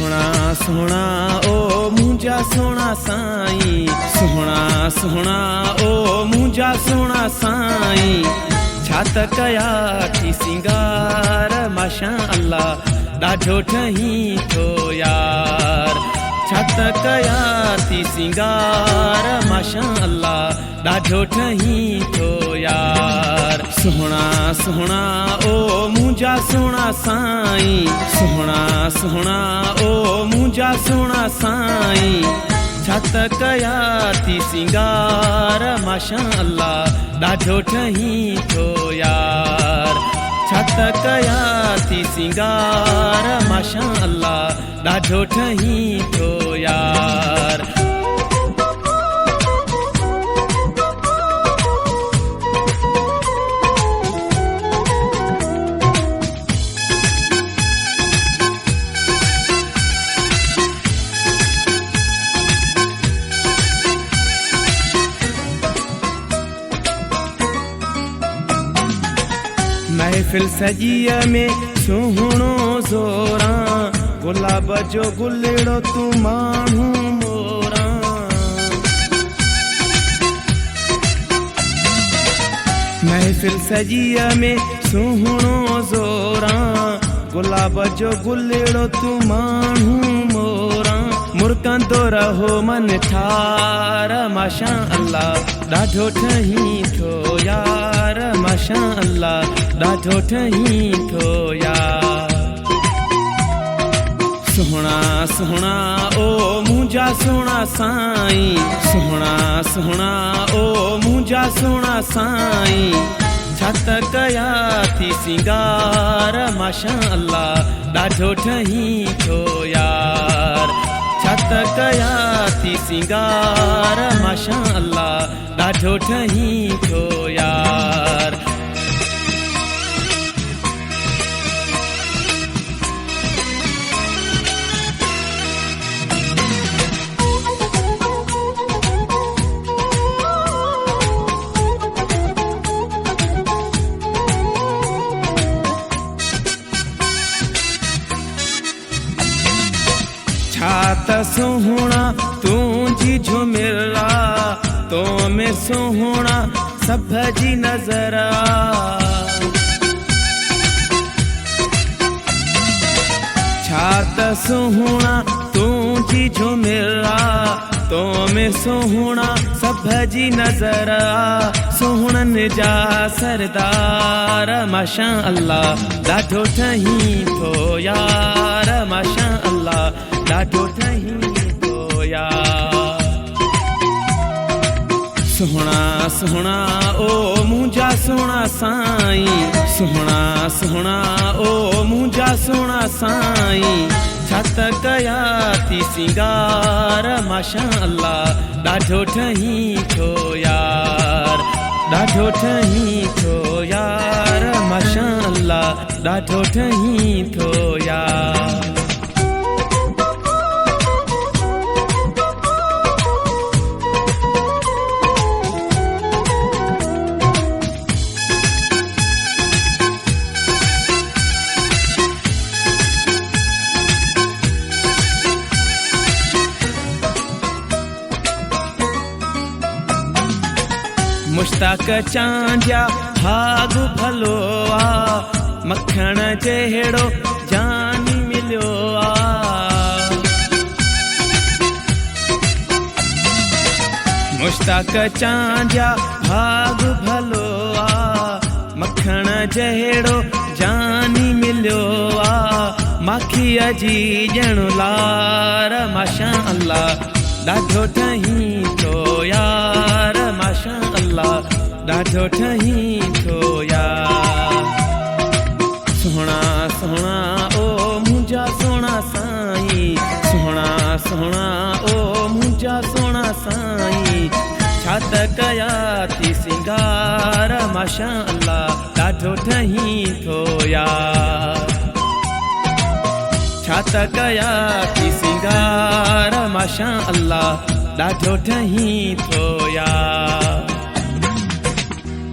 सोहणा सोहणा ओ मुंहिंजा सोहणा साईं, सोहणा सोहणा ओ मुंहिंजा सोहणा साईं। छा त कया थी सिंगार माशा अल्लाह, ॾाढो ठही थो यार। छा त कया थी सिंगार माशा अल्लाह, ॾाढो ठही थो यार। सोहणा सोहणा ओ मुंहिंजा सोहणा साईं, सोहणा सोहणा ओ मुंहिंजा सोहणा साईं। छा त कया थी सिंगार माशा अल्लाह, ॾाढो ठही थो यार। छा त कया थी सिंगार माशा अल्लाह, ॾाढो ठही थो यार। महफिल सजीअ में सुहिणो ज़ोरां, गुलाब जो गुलड़ो तूं माण्हू मोरां। महफिल सजीअ में सुहिणो ज़ोरां, गुलाब जो गुलड़ो तूं माण्हू मोरां। मुर्कंदो रहो मन ठार माशा अल्लाह, ॾाढो ठही थो यार माशा अल्लाह, ॾाढो ठही थो यार। सोहणा सोहणा ओ मुंहिंजा सोहणा साईं, सोहणा सोहणा ओ मुंहिंजा सोहणा साईं। छा त कया थी सिंगार माशा अल्लाह, ॾाढो ठही थो यार। छा त कया थी सिंगार माशा अल्लाह, ॾाढो ठही थो यार। छा त सोहणा तुंहिंजी झुमिरा, तो में सोहणा सभ जी नज़र। छा त सोहणा तुंहिंजी झुमिरा, तो में सोहणा सभ जी नज़र। सोहणनि जा सरदार माशा अल्लाह, ॾाढो ठही थो यार माशा अल्लाह, ॾाढो ठही थो यार। सोहणा सोहणा ओ मुंहिंजा सोहणा साईं, सोहणा सोहणा ओ मुंहिंजा सोहणा साईं। छा त कया थी सिंगार माशा अल्लाह, ॾाढो ठही थो यार, ॾाढो ठही थो यार माशा अल्लाह, ॾाढो ठही थो यार। मुश्ताक चांजा भाग भलो आ, मखण जहिड़ो जानी मिलियो आ। मुश्ताक चांजा भाग भलो आ, मखण जहिड़ो जानी मिलियो आ। माखीअ जी ॼण लार माशा अल्लाह, ॾाढो ठही थो यार माशा अल्लाह, ॾाढो ठही थो यार। सोहणा सोहणा ओ मुंहिंजा सोहणा साईं, सोहणा सोहणा ओ मुंहिंजा सोहणा साईं। छा त कया थी सिंगार माशा अल्लाह, ॾाढो ठही थो यार। छा त कया थी सिंगार माशा अल्लाह, ॾाढो ठही थो यार।